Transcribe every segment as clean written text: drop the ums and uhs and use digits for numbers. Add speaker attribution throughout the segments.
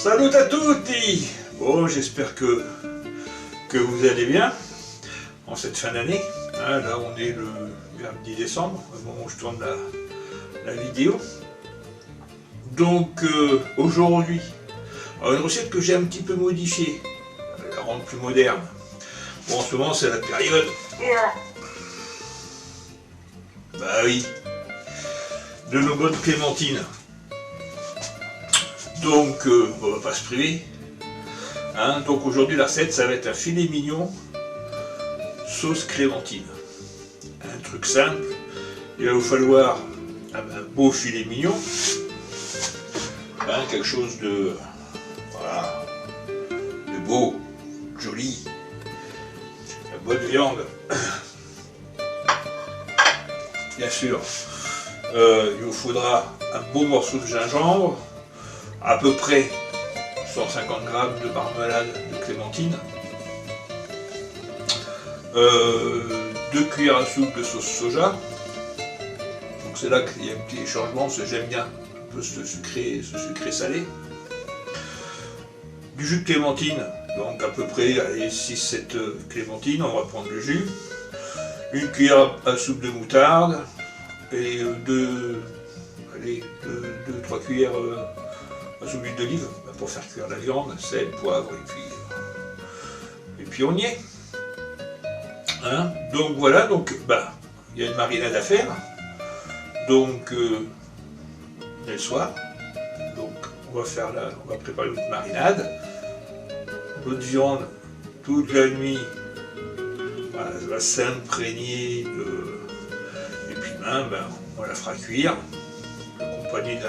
Speaker 1: Salut à tutti. Bon, j'espère que vous allez bien en cette fin d'année. Hein, là, on est le 10 décembre, au moment où je tourne la vidéo. Donc, aujourd'hui, une recette que j'ai un petit peu modifiée, la rendre plus moderne. Bon, en ce moment, c'est la période... Bah oui, de nos bonnes clémentines. Donc, on va pas se priver. Hein, donc aujourd'hui, la recette, ça va être un filet mignon sauce clémentine. Un truc simple. Il va vous falloir un beau filet mignon. Hein, quelque chose de... Voilà. De beau, joli. La bonne viande. Bien sûr. Il vous faudra un beau morceau de gingembre. À peu près 150 g de marmelade de clémentine, 2 cuillères à soupe de sauce soja. Donc c'est là qu'il y a un petit changement, parce que j'aime bien un peu ce sucré salé. Du jus de clémentine, donc à peu près 6-7 clémentines, on va prendre le jus. Une cuillère à soupe de moutarde et 2-3 cuillères à soupe d'huile d'olive pour faire cuire la viande, sel, poivre et puis on y est. Hein, donc voilà, donc il y a une marinade à faire. Donc le soir, donc on va préparer notre marinade. Notre viande toute la nuit, voilà, ça va s'imprégner de... Et puis demain, on la fera cuire, accompagnée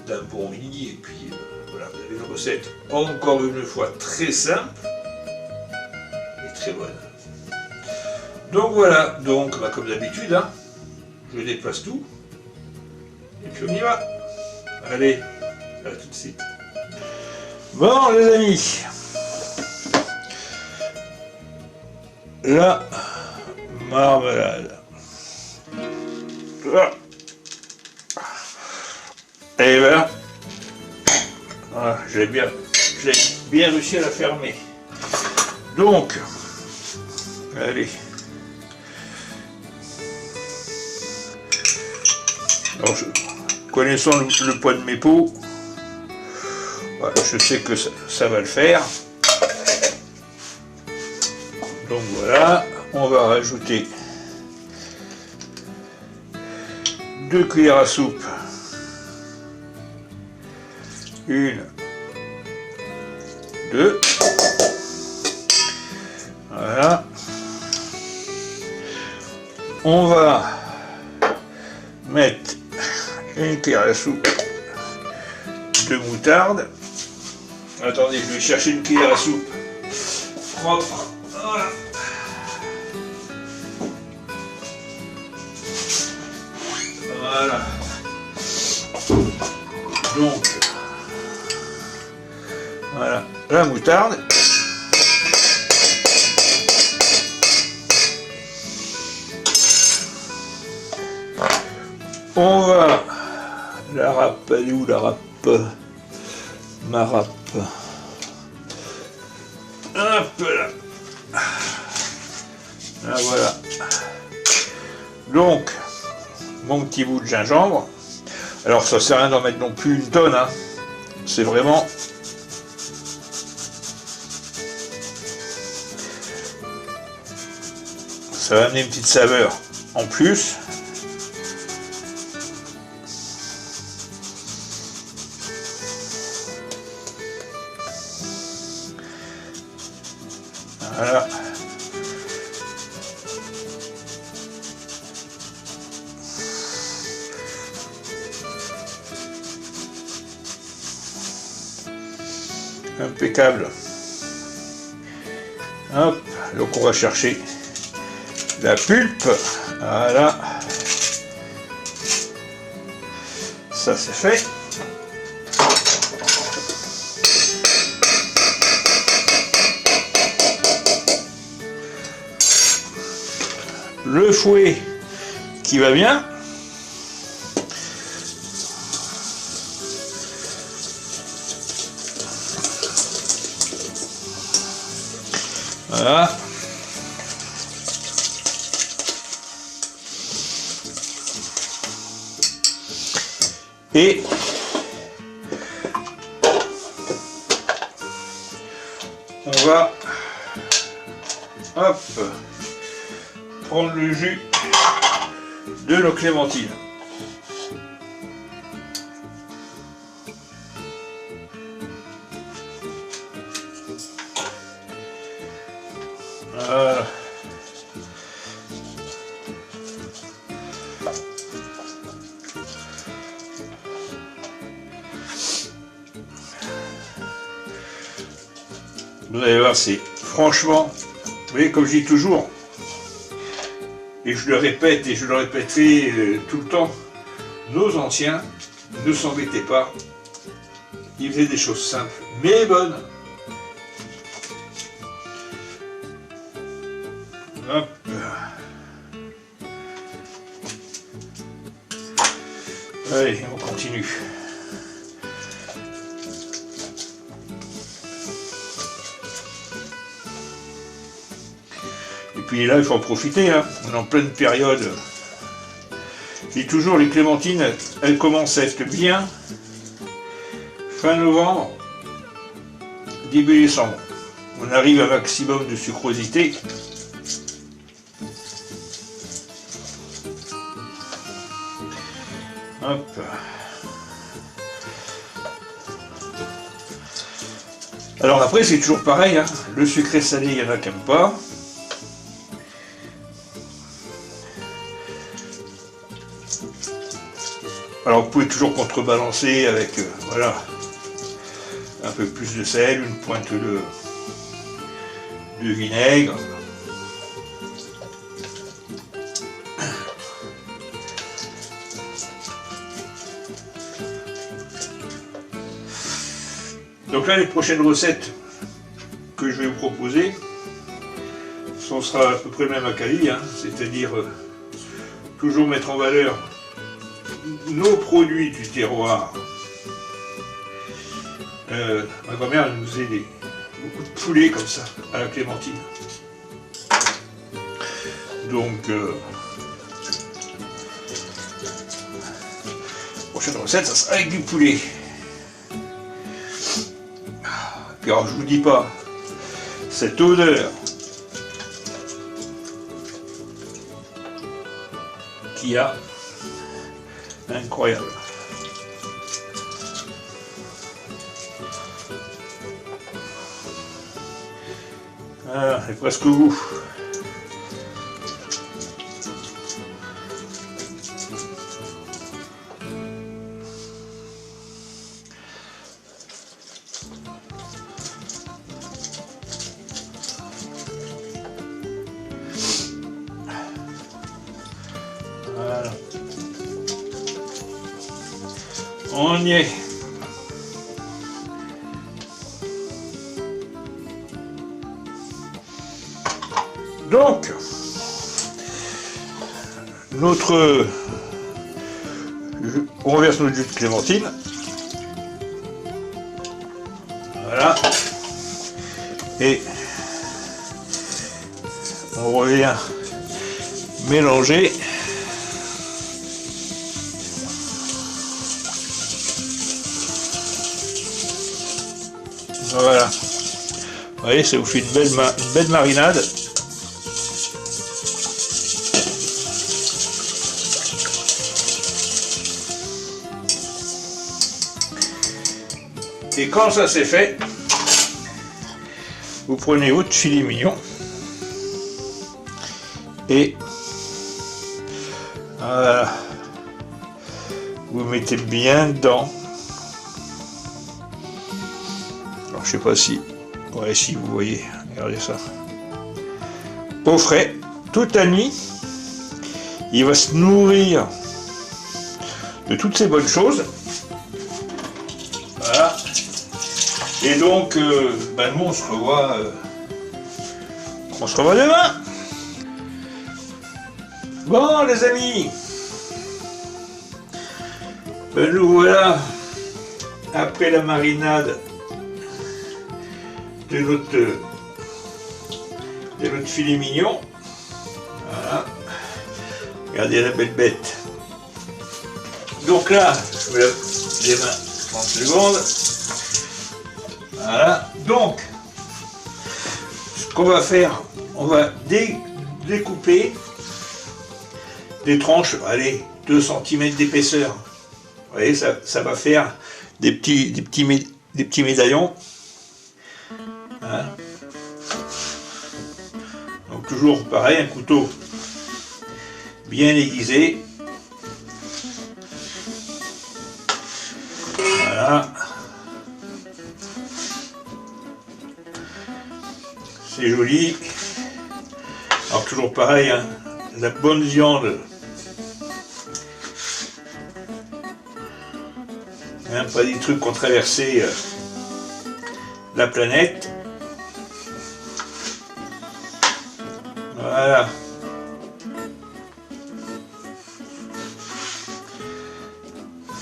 Speaker 1: d'un bon riz, et puis voilà, vous avez une recette encore une fois très simple et très bonne. Donc voilà, donc comme d'habitude, hein, je déplace tout et puis on y va. Allez, à tout de suite. Bon les amis, la marmelade. Et ben, voilà, j'ai bien réussi à la fermer. Donc, allez. Alors, connaissant le poids de mes pots, voilà, je sais que ça va le faire. Donc voilà, on va rajouter 2 cuillères à soupe. 1, 2, voilà. On va mettre une cuillère à soupe de moutarde. Attendez, je vais chercher une cuillère à soupe propre. Voilà. Voilà. Donc, voilà, la moutarde. On va la râpe, elle est où la râpe? Ma râpe. Un peu là. Là voilà. Donc, mon petit bout de gingembre. Alors ça sert à rien d'en mettre non plus une tonne, hein. C'est vraiment... Ça va amener une petite saveur en plus. Voilà. Impeccable. Hop, donc on va chercher la pulpe. Voilà. Ça c'est fait. Le fouet qui va bien. Voilà. Et on va hop, prendre le jus de nos clémentines. Voilà. Vous allez voir, c'est franchement, vous voyez, comme je dis toujours, et je le répète et je le répéterai tout le temps, nos anciens ne s'embêtaient pas, ils faisaient des choses simples mais bonnes. Hop. Allez, on continue. Et puis là, il faut en profiter, hein. On est en pleine période. Je dis toujours, les clémentines, elles commencent à être bien fin novembre, début décembre. On arrive à un maximum de sucrosité. Hop. Alors après, c'est toujours pareil, hein. Le sucré salé, il y en a qui n'aiment pas. Alors vous pouvez toujours contrebalancer avec voilà, un peu plus de sel, une pointe de vinaigre. Donc là, les prochaines recettes que je vais vous proposer, ce sera à peu près le même acabit, hein, c'est-à-dire toujours mettre en valeur nos produits du terroir. Ma grand-mère nous faisait beaucoup de poulet comme ça, à la clémentine. Donc, prochaine recette, ça sera avec du poulet. Puis alors, je vous dis pas, cette odeur qu'il y a, incroyable. Ah, c'est presque au bout. Voilà. On y est. Donc, on renverse notre jus de clémentine. Voilà. Et on revient mélanger. Voilà. Vous voyez, ça vous fait une belle marinade. Et quand ça c'est fait, vous prenez votre filet mignon et voilà, vous mettez bien dedans. Alors je sais pas si, ouais, si vous voyez, regardez ça. Au frais, toute la nuit, il va se nourrir de toutes ces bonnes choses. Voilà. Et donc, nous on se revoit demain. Bon les amis, nous voilà après la marinade de notre C'est notre filet mignon. Voilà. Regardez la belle bête. Donc là, je me lave les mains 30 secondes. Voilà. Donc, ce qu'on va faire, on va découper des tranches, allez, 2 cm d'épaisseur. Vous voyez, ça va faire des petits médaillons. Hein. Donc toujours pareil, un couteau bien aiguisé. Voilà. C'est joli. Alors toujours pareil, hein, la bonne viande. Hein, pas des trucs qui ont traversé la planète. Voilà.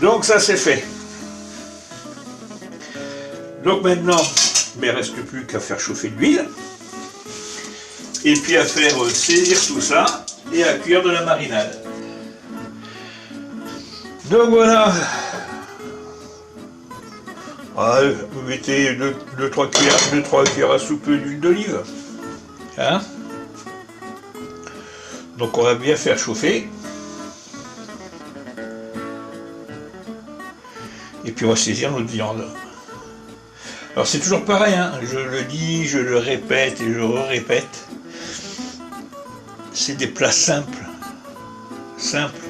Speaker 1: Donc ça c'est fait. Donc maintenant, il ne reste plus qu'à faire chauffer l'huile. Et puis à faire saisir tout ça et à cuire de la marinade. Donc voilà. Vous mettez 2-3 cuillères à soupe d'huile d'olive. Hein? Donc on va bien faire chauffer. Et puis on va saisir notre viande. Alors c'est toujours pareil, hein, je le dis, je le répète et je le répète. C'est des plats simples. Simples.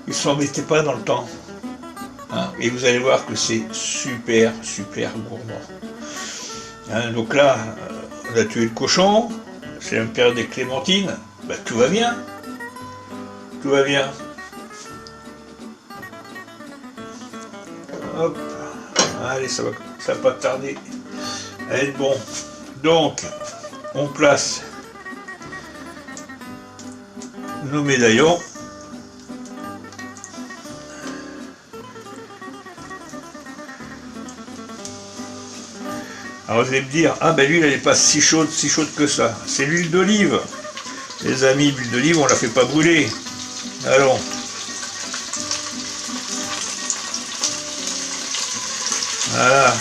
Speaker 1: Ne vous embêtez pas dans le temps. Hein, et vous allez voir que c'est super, super gourmand. Hein, donc là, on a tué le cochon. C'est la période des clémentines. Bah, tout va bien. Tout va bien. Hop. Allez, ça va pas tarder à être bon. Donc, on place nos médaillons. Alors vous allez me dire, ah ben l'huile elle n'est pas si chaude que ça. C'est l'huile d'olive. Les amis, l'huile d'olive, on la fait pas brûler. Allons. Voilà.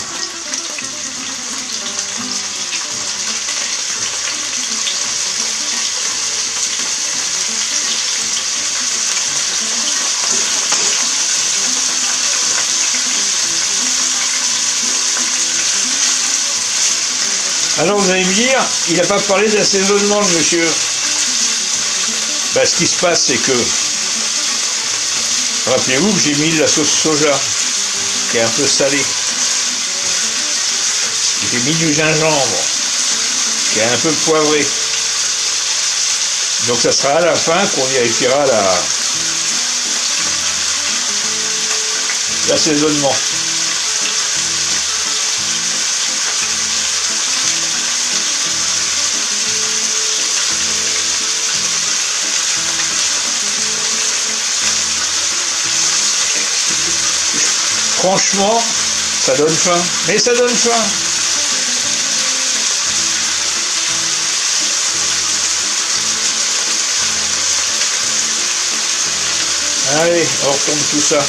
Speaker 1: Alors vous allez me dire, il n'a pas parlé d'assaisonnement, le monsieur. Ben, ce qui se passe, c'est que, rappelez-vous que j'ai mis de la sauce soja, qui est un peu salée. J'ai mis du gingembre, qui est un peu poivré. Donc ça sera à la fin qu'on vérifiera l'assaisonnement. Franchement, ça donne faim, mais ça donne faim. Allez, on retourne tout ça.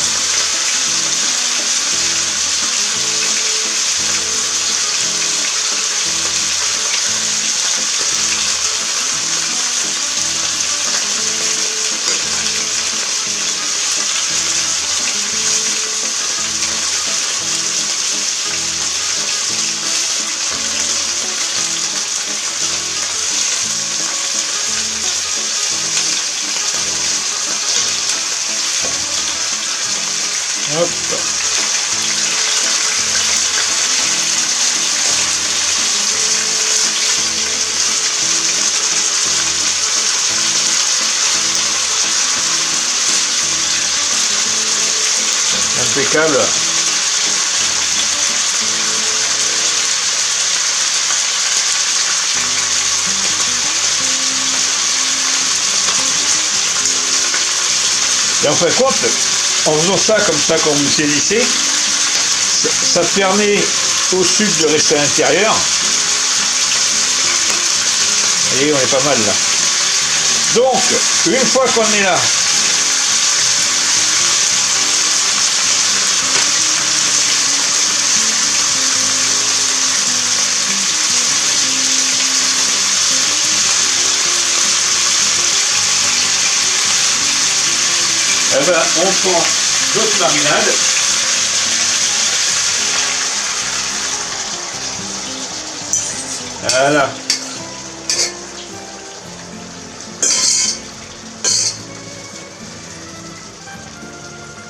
Speaker 1: Hop. Impeccable. Et en fin de compte, en faisant ça comme ça, quand vous saisissez, ça permet au sucre de rester à l'intérieur. Vous voyez, on est pas mal là. Donc, une fois qu'on est là, eh ben, on prend notre marinade. Voilà.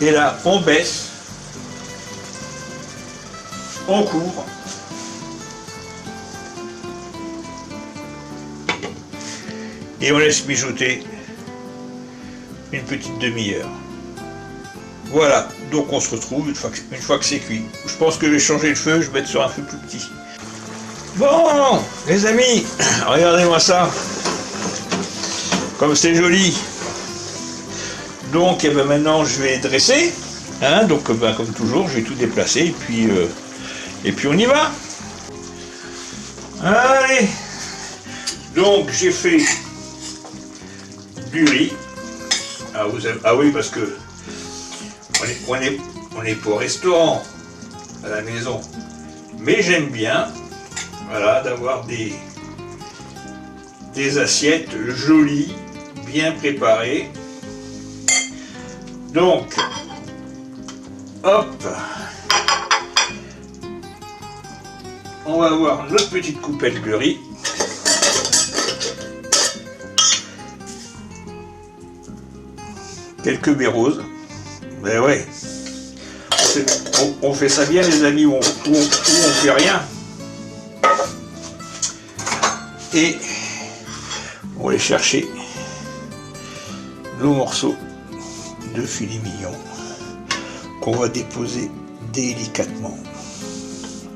Speaker 1: Et là, on baisse, on couvre, et on laisse mijoter une petite demi-heure. Voilà, donc on se retrouve une fois que c'est cuit. Je pense que je vais changer le feu, je vais mettre sur un feu plus petit. Bon, les amis, regardez-moi ça, comme c'est joli. Donc, eh ben, maintenant, je vais dresser. Hein, donc, ben, comme toujours, je vais tout déplacer. Et puis on y va. Allez. Donc, j'ai fait du riz. Ah oui, parce que on est pas au restaurant à la maison. Mais j'aime bien, voilà, d'avoir des assiettes jolies, bien préparées. Donc, hop, on va avoir notre petite coupelle de riz. Quelques baies roses. Mais ouais, on fait ça bien les amis, où on fait rien. Et on va aller chercher nos morceaux de filet mignon qu'on va déposer délicatement.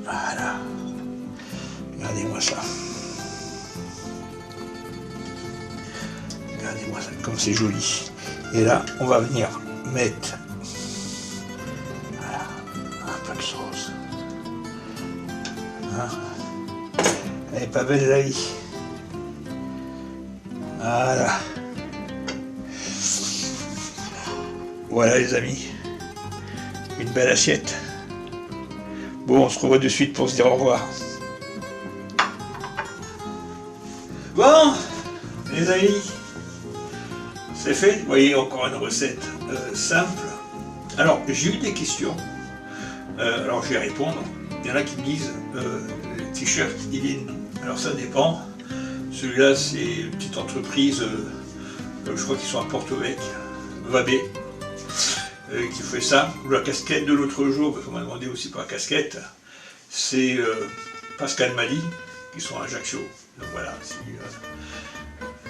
Speaker 1: Voilà. Regardez-moi ça. Regardez-moi ça, comme c'est joli. Et là, on va venir mettre voilà, un peu de sauce. Hein, elle est pas belle la vie. Voilà. Voilà les amis, une belle assiette. Bon, on se revoit de suite pour se dire au revoir. Bon, les amis, c'est fait. Vous voyez, encore une recette simple. Alors, j'ai eu des questions. Alors, je vais répondre. Il y en a qui me disent, le t-shirt, il est non. Alors, ça dépend. Celui-là, c'est une petite entreprise, je crois qu'ils sont à Porto-Vecchio, Vabé. Qui fait ça, ou la casquette de l'autre jour, parce qu'on m'a demandé aussi pour la casquette, c'est Pascal Mali, qui sont à Ajaccio. Donc voilà, si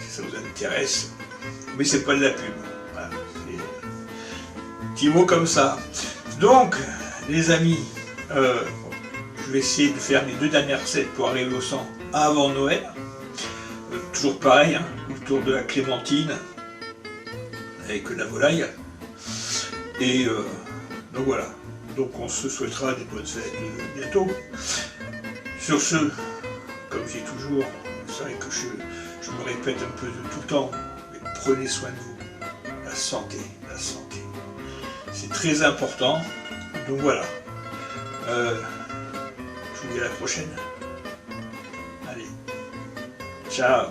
Speaker 1: ça vous intéresse, mais c'est pas de la pub. Voilà, petit mot comme ça. Donc, les amis, je vais essayer de faire les 2 dernières recettes pour arriver au 100 avant Noël. Toujours pareil, hein, autour de la clémentine, avec la volaille. Et donc voilà, donc on se souhaitera des bonnes fêtes bientôt. Sur ce, comme j'ai toujours, c'est vrai que je me répète un peu de tout le temps, mais prenez soin de vous. La santé, c'est très important. Donc voilà, je vous dis à la prochaine. Allez, ciao.